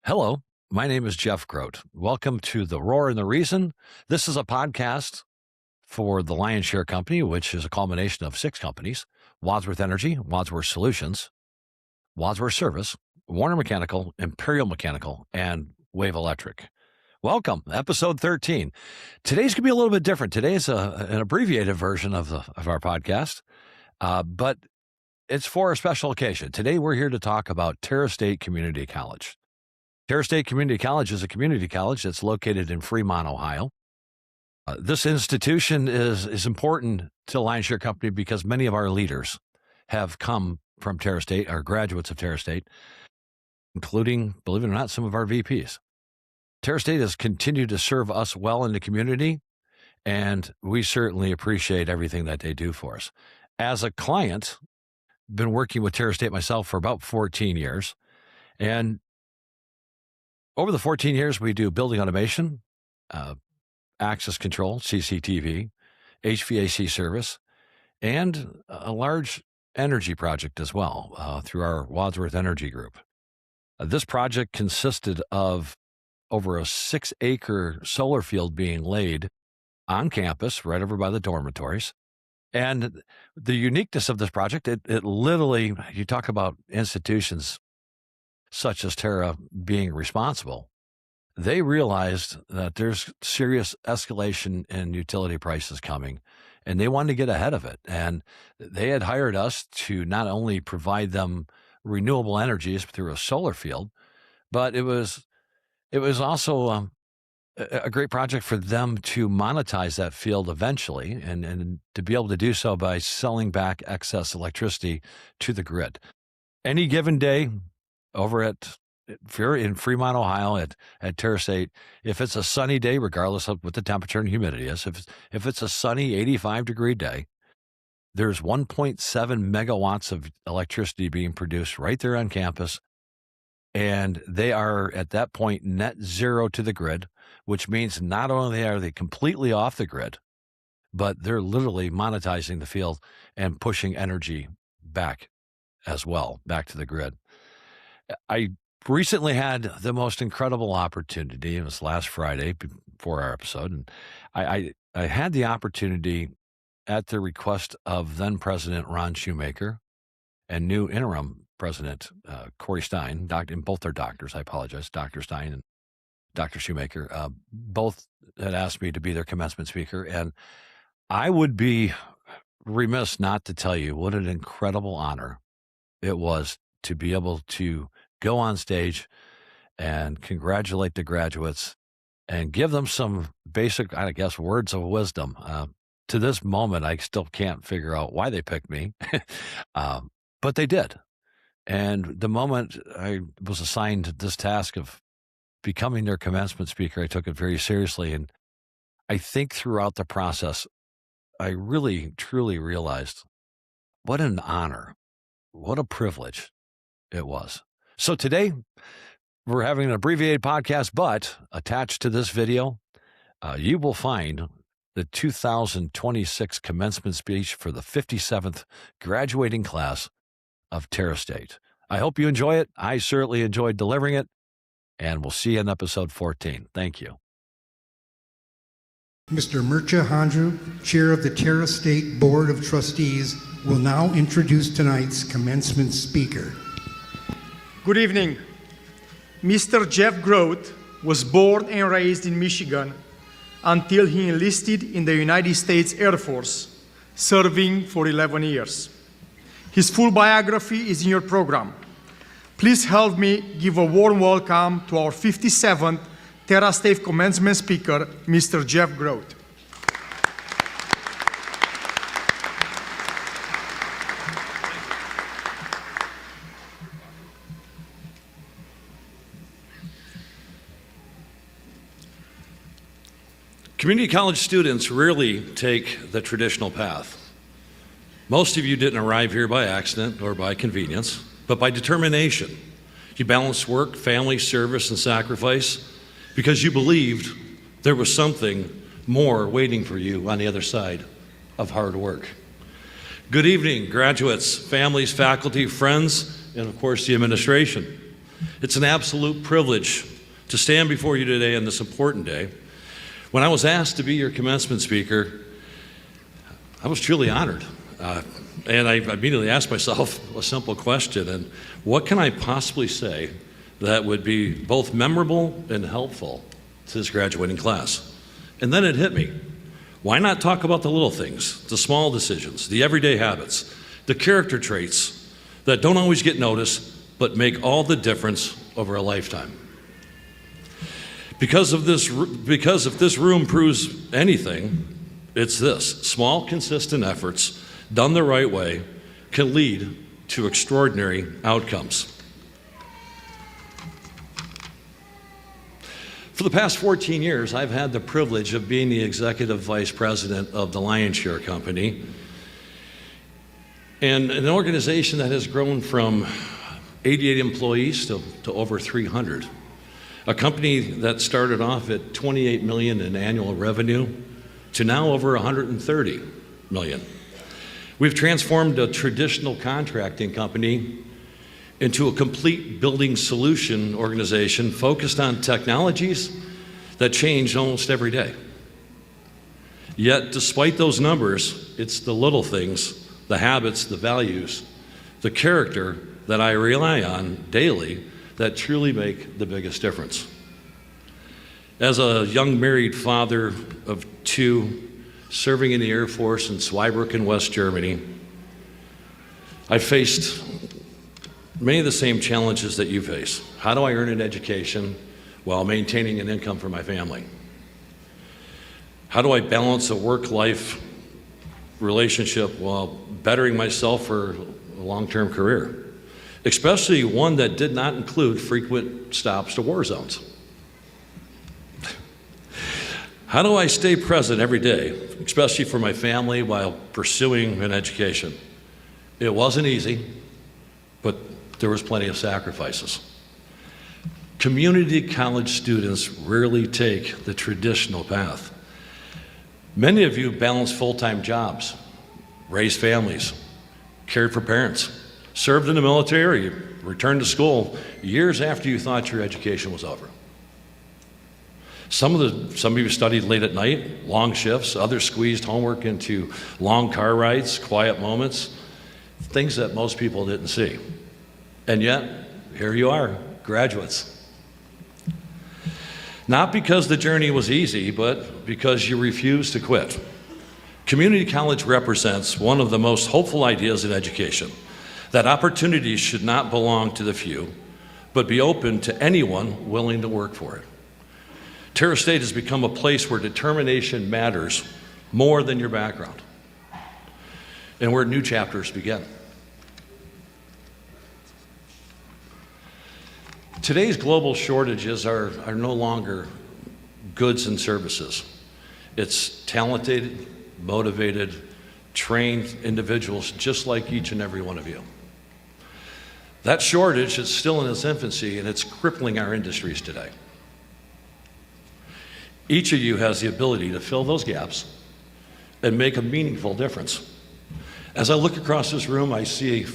Hello, my name is Jeff Grote. Welcome to The Roar and the Reason. This is a podcast for the Lion's Share Company, which is a culmination of 6 companies: Wadsworth Energy, Wadsworth Solutions, Wadsworth Service, Warner Mechanical, Imperial Mechanical, and Wave Electric. Welcome, episode 13. Today's going to be a little bit different. Today is an abbreviated version of our podcast, but it's for a special occasion. Today we're here to talk about Terra State Community College. Terra State Community College is a community college that's located in Fremont, Ohio. This institution is important to Lion's Share Company because many of our leaders have come from Terra State, are graduates of Terra State, including, believe it or not, some of our VPs. Terra State has continued to serve us well in the community, and we certainly appreciate everything that they do for us. As a client, been working with Terra State myself for about 14 years, and over the 14 years, we do building automation, access control, CCTV, HVAC service, and a large energy project as well through our Wadsworth Energy Group. This project consisted of over a 6-acre solar field being laid on campus right over by the dormitories. And the uniqueness of this project, it literally, you talk about institutions such as Terra being responsible, they realized that there's serious escalation in utility prices coming, and they wanted to get ahead of it. And they had hired us to not only provide them renewable energies through a solar field, but it was also a great project for them to monetize that field eventually, and to be able to do so by selling back excess electricity to the grid. Any given day, over if you're in Fremont, Ohio, at Terra State, if it's a sunny day, regardless of what the temperature and humidity is, if it's a sunny 85-degree day, there's 1.7 megawatts of electricity being produced right there on campus, and they are at that point net zero to the grid, which means not only are they completely off the grid, but they're literally monetizing the field and pushing energy back as well, back to the grid. I recently had the most incredible opportunity. It was last Friday before our episode, and I had the opportunity at the request of then President Ron Shoemaker and new interim President Corey Stein, and both are doctors. I apologize, Dr. Stein and Dr. Shoemaker, both had asked me to be their commencement speaker, and I would be remiss not to tell you what an incredible honor it was to be able to go on stage and congratulate the graduates and give them some basic, I guess, words of wisdom. To this moment, I still can't figure out why they picked me, but they did. And the moment I was assigned this task of becoming their commencement speaker, I took it very seriously. And I think throughout the process, I really, truly realized what an honor, what a privilege it was. So today, we're having an abbreviated podcast, but attached to this video, you will find the 2026 commencement speech for the 57th graduating class of Terra State. I hope you enjoy it. I certainly enjoyed delivering it, and we'll see you in episode 14. Thank you. Mr. Mircea Handru, Chair of the Terra State Board of Trustees, will now introduce tonight's commencement speaker. Good evening. Mr. Jeff Grote was born and raised in Michigan until he enlisted in the United States Air Force, serving for 11 years. His full biography is in your program. Please help me give a warm welcome to our 57th Terra State commencement speaker, Mr. Jeff Grote. Community college students rarely take the traditional path. Most of you didn't arrive here by accident or by convenience, but by determination. You balanced work, family, service, and sacrifice because you believed there was something more waiting for you on the other side of hard work. Good evening, graduates, families, faculty, friends, and of course the administration. It's an absolute privilege to stand before you today on this important day. When I was asked to be your commencement speaker, I was truly honored. And I immediately asked myself a simple question, and what can I possibly say that would be both memorable and helpful to this graduating class? And then it hit me. Why not talk about the little things, the small decisions, the everyday habits, the character traits that don't always get noticed, but make all the difference over a lifetime? Because if this room proves anything, it's this: small, consistent efforts done the right way can lead to extraordinary outcomes. For the past 14 years, I've had the privilege of being the executive vice president of the Lion Share Company, and an organization that has grown from 88 employees to over 300. A company that started off at $28 million in annual revenue to now over $130 million. We've transformed a traditional contracting company into a complete building solution organization focused on technologies that change almost every day. Yet, despite those numbers, it's the little things, the habits, the values, the character that I rely on daily that truly make the biggest difference. As a young married father of two, serving in the Air Force in Zweibrücken, West Germany, I faced many of the same challenges that you face. How do I earn an education while maintaining an income for my family? How do I balance a work-life relationship while bettering myself for a long-term career? Especially one that did not include frequent stops to war zones. How do I stay present every day, especially for my family, while pursuing an education? It wasn't easy, but there was plenty of sacrifices. Community college students rarely take the traditional path. Many of you balance full-time jobs, raised families, cared for parents, served in the military, returned to school years after you thought your education was over. Some of you studied late at night, long shifts. Others squeezed homework into long car rides, quiet moments, things that most people didn't see. And yet, here you are, graduates. Not because the journey was easy, but because you refused to quit. Community college represents one of the most hopeful ideas in education, that opportunities should not belong to the few, but be open to anyone willing to work for it. Terra State has become a place where determination matters more than your background, and where new chapters begin. Today's global shortages are no longer goods and services. It's talented, motivated, trained individuals just like each and every one of you. That shortage is still in its infancy, and it's crippling our industries today. Each of you has the ability to fill those gaps and make a meaningful difference. As I look across this room, I see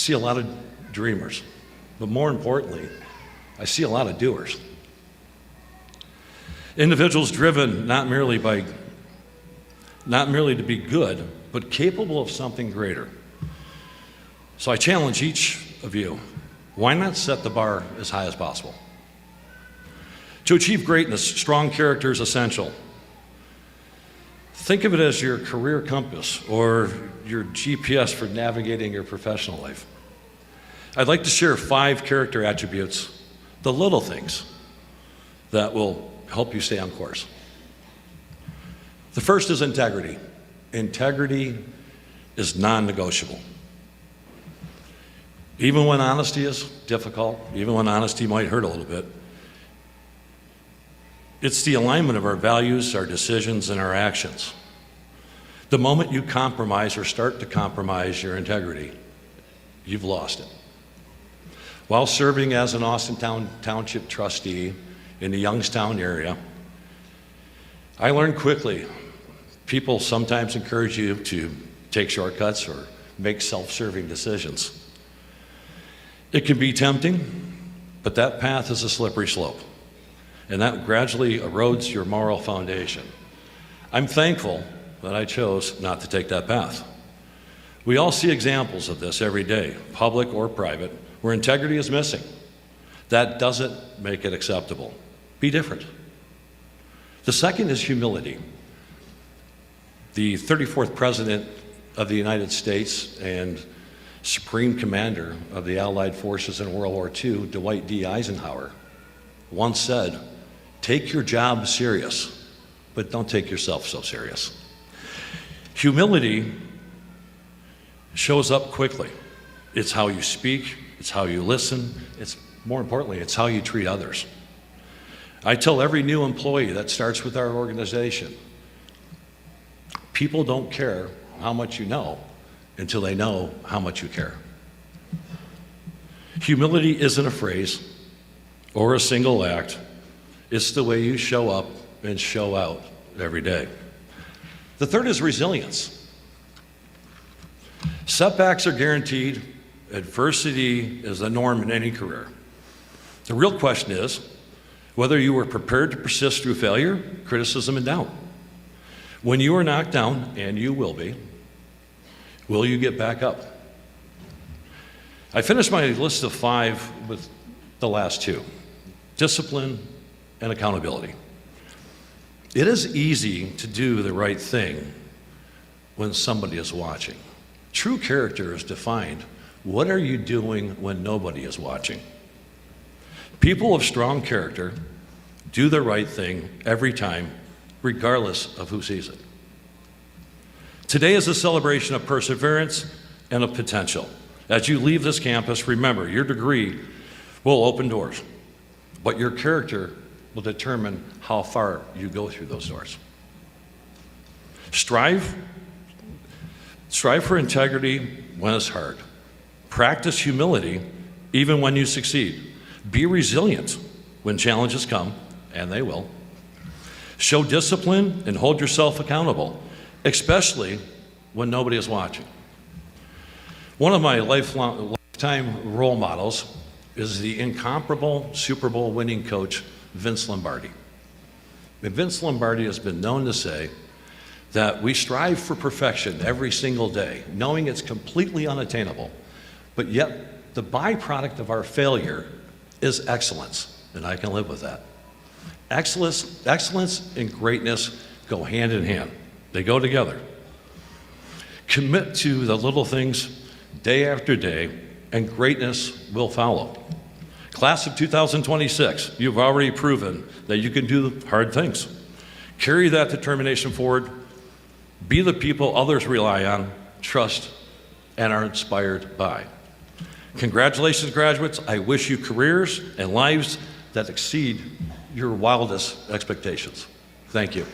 a lot of dreamers, but more importantly, I see a lot of doers. Individuals driven not merely to be good, but capable of something greater. So I challenge each of you, why not set the bar as high as possible? To achieve greatness, strong character is essential. Think of it as your career compass or your GPS for navigating your professional life. I'd like to share 5 character attributes, the little things that will help you stay on course. The first is integrity. Integrity is non-negotiable. Even when honesty is difficult, even when honesty might hurt a little bit, it's the alignment of our values, our decisions, and our actions. The moment you compromise or start to compromise your integrity, you've lost it. While serving as an Austin Township trustee in the Youngstown area, I learned quickly, people sometimes encourage you to take shortcuts or make self-serving decisions. It can be tempting, But that path is a slippery slope, and that gradually erodes your moral foundation. I'm thankful that I chose not to take that path. We all see examples of this every day, public or private, where integrity is missing. That doesn't make it acceptable. Be different. The second is humility. The 34th President of the United States and Supreme Commander of the Allied Forces in World War II, Dwight D. Eisenhower, once said, "Take your job serious, but don't take yourself so serious." Humility shows up quickly. It's how you speak, it's how you listen, it's more importantly, it's how you treat others. I tell every new employee that starts with our organization, people don't care how much you know until they know how much you care. Humility isn't a phrase or a single act. It's the way you show up and show out every day. The third is resilience. Setbacks are guaranteed. Adversity is the norm in any career. The real question is whether you are prepared to persist through failure, criticism, and doubt. When you are knocked down, and you will be, will you get back up? I finished my list of 5 with the last 2, discipline and accountability. It is easy to do the right thing when somebody is watching. True character is defined. What are you doing when nobody is watching? People of strong character do the right thing every time, regardless of who sees it. Today is a celebration of perseverance and of potential. As you leave this campus, remember, your degree will open doors, but your character will determine how far you go through those doors. Strive for integrity when it's hard. Practice humility even when you succeed. Be resilient when challenges come, and they will. Show discipline and hold yourself accountable, especially when nobody is watching. One of my lifetime role models is the incomparable Super Bowl winning coach, Vince Lombardi. And Vince Lombardi has been known to say that we strive for perfection every single day, knowing it's completely unattainable, but yet the byproduct of our failure is excellence, and I can live with that. Excellence and greatness go hand in hand. They go together. Commit to the little things day after day, and greatness will follow. Class of 2026, you've already proven that you can do hard things. Carry that determination forward. Be the people others rely on, trust, and are inspired by. Congratulations, graduates. I wish you careers and lives that exceed your wildest expectations. Thank you.